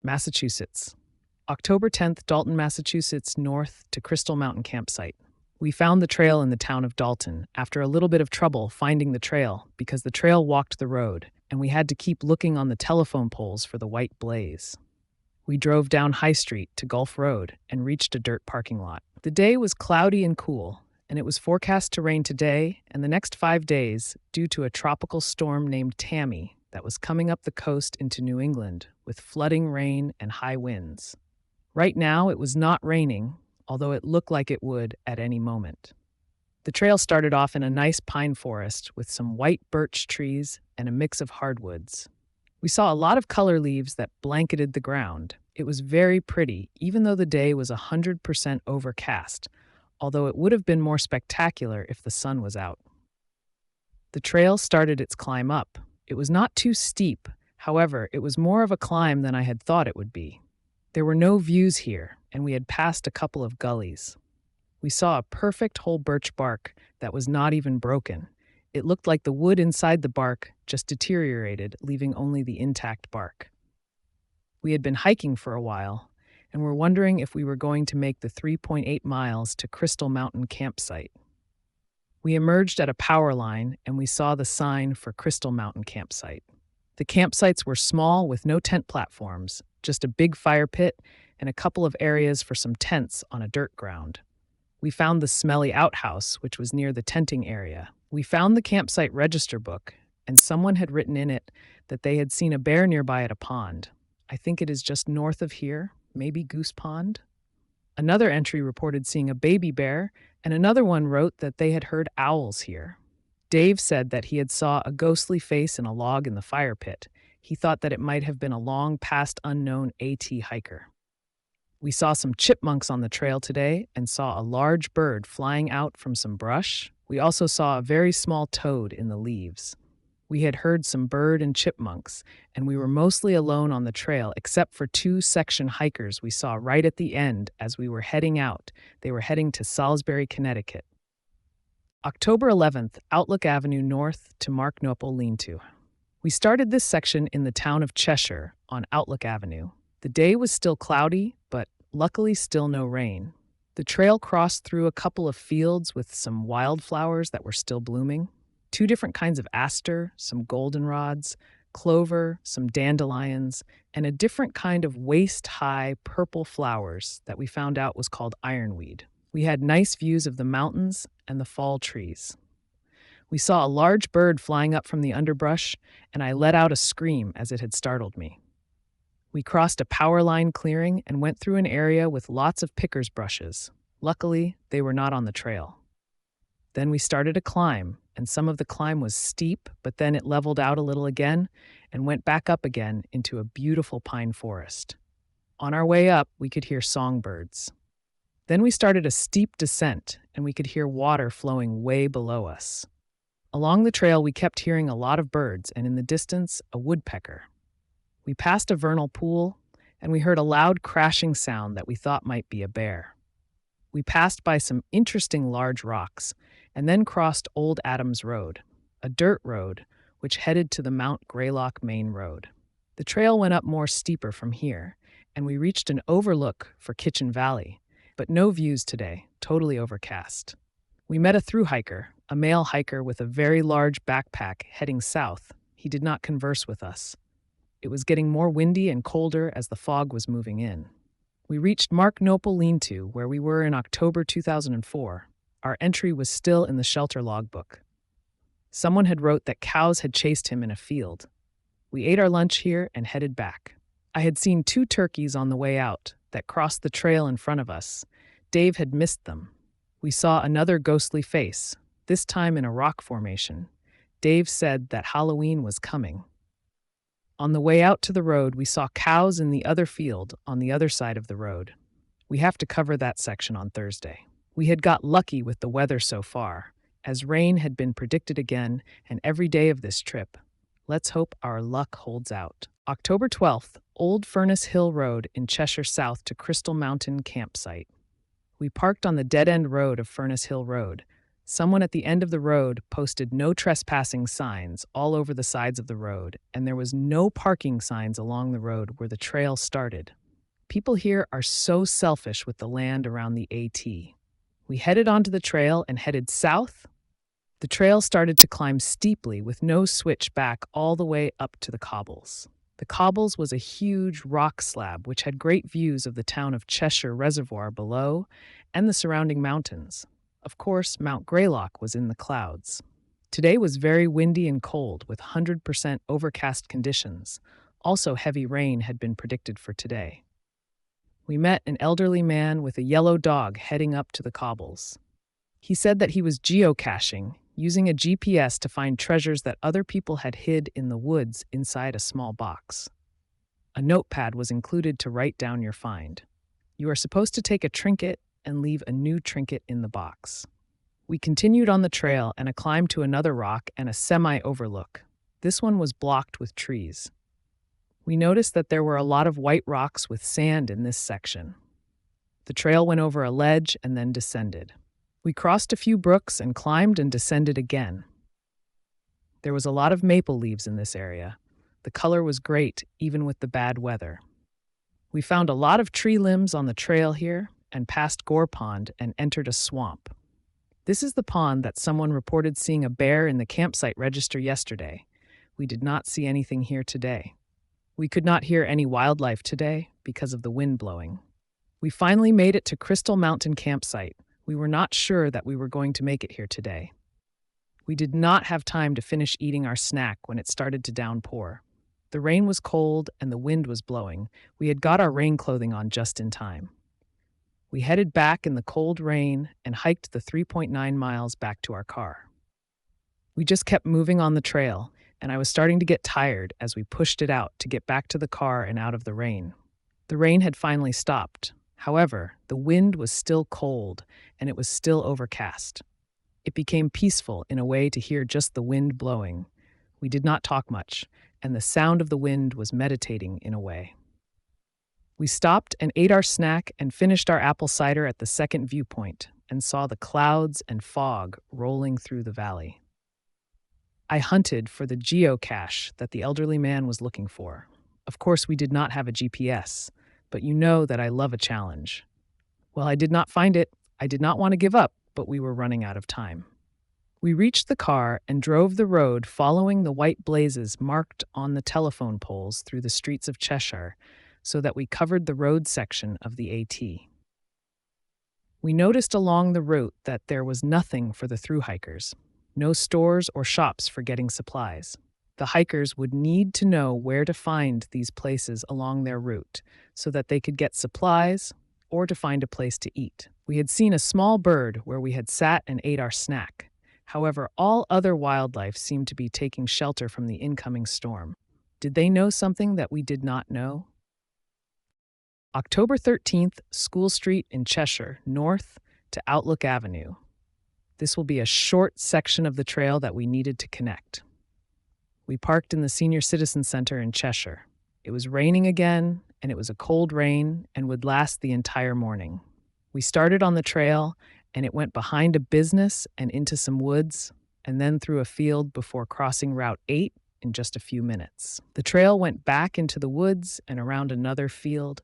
Massachusetts. October 10th, Dalton, Massachusetts, north to Crystal Mountain Campsite. We found the trail in the town of Dalton after a little bit of trouble finding the trail because the trail walked the road and we had to keep looking on the telephone poles for the white blaze. We drove down High Street to Gulf Road and reached a dirt parking lot. The day was cloudy and cool, and it was forecast to rain today and the next 5 days due to a tropical storm named Tammy that was coming up the coast into New England with flooding rain and high winds. Right now, it was not raining, although it looked like it would at any moment. The trail started off in a nice pine forest with some white birch trees and a mix of hardwoods. We saw a lot of color leaves that blanketed the ground. It was very pretty, even though the day was 100% overcast, although it would have been more spectacular if the sun was out. The trail started its climb up. It was not too steep, however, it was more of a climb than I had thought it would be. There were no views here, and we had passed a couple of gullies. We saw a perfect whole birch bark that was not even broken. It looked like the wood inside the bark just deteriorated, leaving only the intact bark. We had been hiking for a while, and were wondering if we were going to make the 3.8 miles to Crystal Mountain Campsite. We emerged at a power line, and we saw the sign for Crystal Mountain Campsite. The campsites were small with no tent platforms, just a big fire pit and a couple of areas for some tents on a dirt ground. We found the smelly outhouse, which was near the tenting area. We found the campsite register book, and someone had written in it that they had seen a bear nearby at a pond. I think it is just north of here, maybe Goose Pond. Another entry reported seeing a baby bear, and another one wrote that they had heard owls here. Dave said that he had saw a ghostly face in a log in the fire pit. He thought that it might have been a long past unknown AT hiker. We saw some chipmunks on the trail today and saw a large bird flying out from some brush. We also saw a very small toad in the leaves. We had heard some bird and chipmunks, and we were mostly alone on the trail except for 2 section hikers we saw right at the end as we were heading out. They were heading to Salisbury, Connecticut. October 11th, Outlook Avenue north to Marknople Lean-To. We started this section in the town of Cheshire on Outlook Avenue. The day was still cloudy, but luckily still no rain. The trail crossed through a couple of fields with some wildflowers that were still blooming. 2 different kinds of aster, some goldenrods, clover, some dandelions, and a different kind of waist-high purple flowers that we found out was called ironweed. We had nice views of the mountains and the fall trees. We saw a large bird flying up from the underbrush, and I let out a scream as it had startled me. We crossed a power line clearing and went through an area with lots of picker's brushes. Luckily, they were not on the trail. Then we started a climb, and some of the climb was steep, but then it leveled out a little again and went back up again into a beautiful pine forest. On our way up, we could hear songbirds. Then we started a steep descent, and we could hear water flowing way below us. Along the trail, we kept hearing a lot of birds, and in the distance, a woodpecker. We passed a vernal pool, and we heard a loud crashing sound that we thought might be a bear. We passed by some interesting large rocks, and then crossed Old Adams Road, a dirt road which headed to the Mount Greylock Main Road. The trail went up more steeper from here, and we reached an overlook for Kitchen Valley, but no views today, totally overcast. We met a thru hiker, a male hiker with a very large backpack heading south. He did not converse with us. It was getting more windy and colder as the fog was moving in. We reached Marknople Lean-To, where we were in October 2004. Our entry was still in the shelter logbook. Someone had wrote that cows had chased him in a field. We ate our lunch here and headed back. I had seen 2 turkeys on the way out that crossed the trail in front of us. Dave had missed them. We saw another ghostly face, this time in a rock formation. Dave said that Halloween was coming. On the way out to the road, we saw cows in the other field on the other side of the road. We have to cover that section on Thursday. We had got lucky with the weather so far, as rain had been predicted again and every day of this trip. Let's hope our luck holds out. October 12th, Old Furnace Hill Road in Cheshire South to Crystal Mountain Campsite. We parked on the dead-end road of Furnace Hill Road. Someone at the end of the road posted no trespassing signs all over the sides of the road, and there was no parking signs along the road where the trail started. People here are so selfish with the land around the AT. We headed onto the trail and headed south. The trail started to climb steeply with no switch back all the way up to the cobbles. The cobbles was a huge rock slab which had great views of the town of Cheshire Reservoir below and the surrounding mountains. Of course, Mount Greylock was in the clouds. Today was very windy and cold with 100% overcast conditions. Also, heavy rain had been predicted for today. We met an elderly man with a yellow dog heading up to the cobbles. He said that he was geocaching, using a GPS to find treasures that other people had hid in the woods inside a small box. A notepad was included to write down your find. You are supposed to take a trinket and leave a new trinket in the box. We continued on the trail and climbed to another rock and a semi-overlook. This one was blocked with trees. We noticed that there were a lot of white rocks with sand in this section. The trail went over a ledge and then descended. We crossed a few brooks and climbed and descended again. There was a lot of maple leaves in this area. The color was great, even with the bad weather. We found a lot of tree limbs on the trail here and passed Gore Pond and entered a swamp. This is the pond that someone reported seeing a bear in the campsite register yesterday. We did not see anything here today. We could not hear any wildlife today because of the wind blowing. We finally made it to Crystal Mountain Campsite. We were not sure that we were going to make it here today. We did not have time to finish eating our snack when it started to downpour. The rain was cold and the wind was blowing. We had got our rain clothing on just in time. We headed back in the cold rain and hiked the 3.9 miles back to our car. We just kept moving on the trail, and I was starting to get tired as we pushed it out to get back to the car and out of the rain. The rain had finally stopped. However, the wind was still cold and it was still overcast. It became peaceful in a way to hear just the wind blowing. We did not talk much, and the sound of the wind was meditating in a way. We stopped and ate our snack and finished our apple cider at the second viewpoint and saw the clouds and fog rolling through the valley. I hunted for the geocache that the elderly man was looking for. Of course, we did not have a GPS, but you know that I love a challenge. Well, I did not find it. I did not want to give up, but we were running out of time. We reached the car and drove the road following the white blazes marked on the telephone poles through the streets of Cheshire so that we covered the road section of the AT. We noticed along the route that there was nothing for the through hikers. No stores or shops for getting supplies. The hikers would need to know where to find these places along their route so that they could get supplies or to find a place to eat. We had seen a small bird where we had sat and ate our snack. However, all other wildlife seemed to be taking shelter from the incoming storm. Did they know something that we did not know? October 13th, School Street in Cheshire, north to Outlook Avenue. This will be a short section of the trail that we needed to connect. We parked in the Senior Citizen Center in Cheshire. It was raining again, and it was a cold rain and would last the entire morning. We started on the trail, and it went behind a business and into some woods, and then through a field before crossing Route 8 in just a few minutes. The trail went back into the woods and around another field.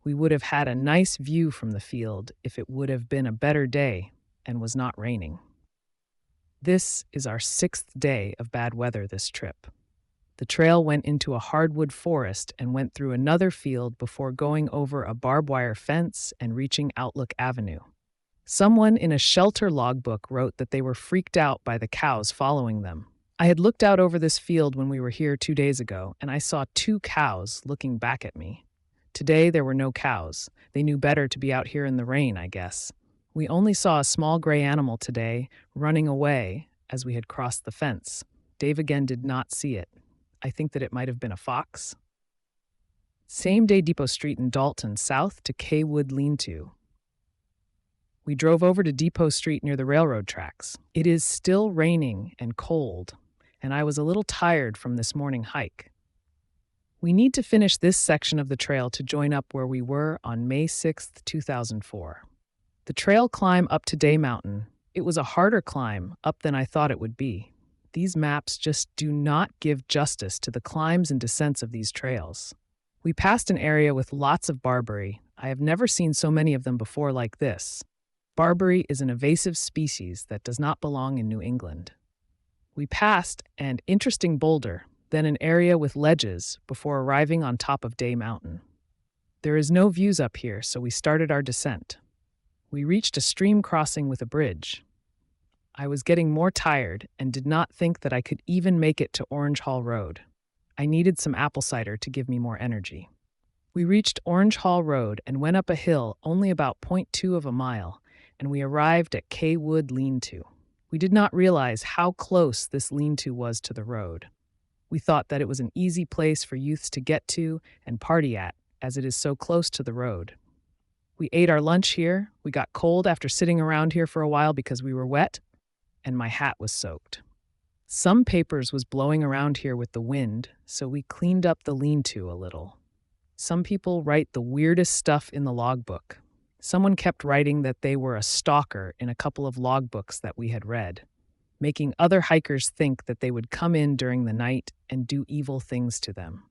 We would have had a nice view from the field if it would have been a better day and was not raining. This is our 6th day of bad weather this trip. The trail went into a hardwood forest and went through another field before going over a barbed wire fence and reaching Outlook Avenue. Someone in a shelter logbook wrote that they were freaked out by the cows following them. I had looked out over this field when we were here 2 days ago, and I saw 2 cows looking back at me. Today there were no cows. They knew better to be out here in the rain, I guess. We only saw a small gray animal today running away as we had crossed the fence. Dave again did not see it. I think that it might have been a fox. Same day Depot Street in Dalton, south to Kaywood Lean-To. We drove over to Depot Street near the railroad tracks. It is still raining and cold, and I was a little tired from this morning hike. We need to finish this section of the trail to join up where we were on May 6th, 2004. The trail climb up to Day Mountain It was a harder climb up than I thought it would be. These maps just do not give justice to the climbs and descents of these trails. We passed an area with lots of barberry. I have never seen so many of them before like this. Barberry is an invasive species that does not belong in New England. We passed an interesting boulder, then an area with ledges before arriving on top of Day Mountain. There is no views up here, so we started our descent. We reached a stream crossing with a bridge. I was getting more tired and did not think that I could even make it to Orange Hall Road. I needed some apple cider to give me more energy. We reached Orange Hall Road and went up a hill only about 0.2 of a mile, and we arrived at K Wood Lean-To. We did not realize how close this lean-to was to the road. We thought that it was an easy place for youths to get to and party at, as it is so close to the road. We ate our lunch here. We got cold after sitting around here for a while because we were wet, and my hat was soaked. Some papers was blowing around here with the wind, so we cleaned up the lean-to a little. Some people write the weirdest stuff in the logbook. Someone kept writing that they were a stalker in a couple of logbooks that we had read, making other hikers think that they would come in during the night and do evil things to them.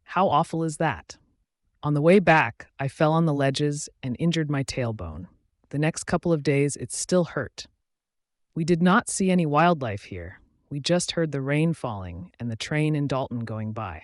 How awful is that? On the way back, I fell on the ledges and injured my tailbone. The next couple of days, it still hurt. We did not see any wildlife here. We just heard the rain falling and the train in Dalton going by.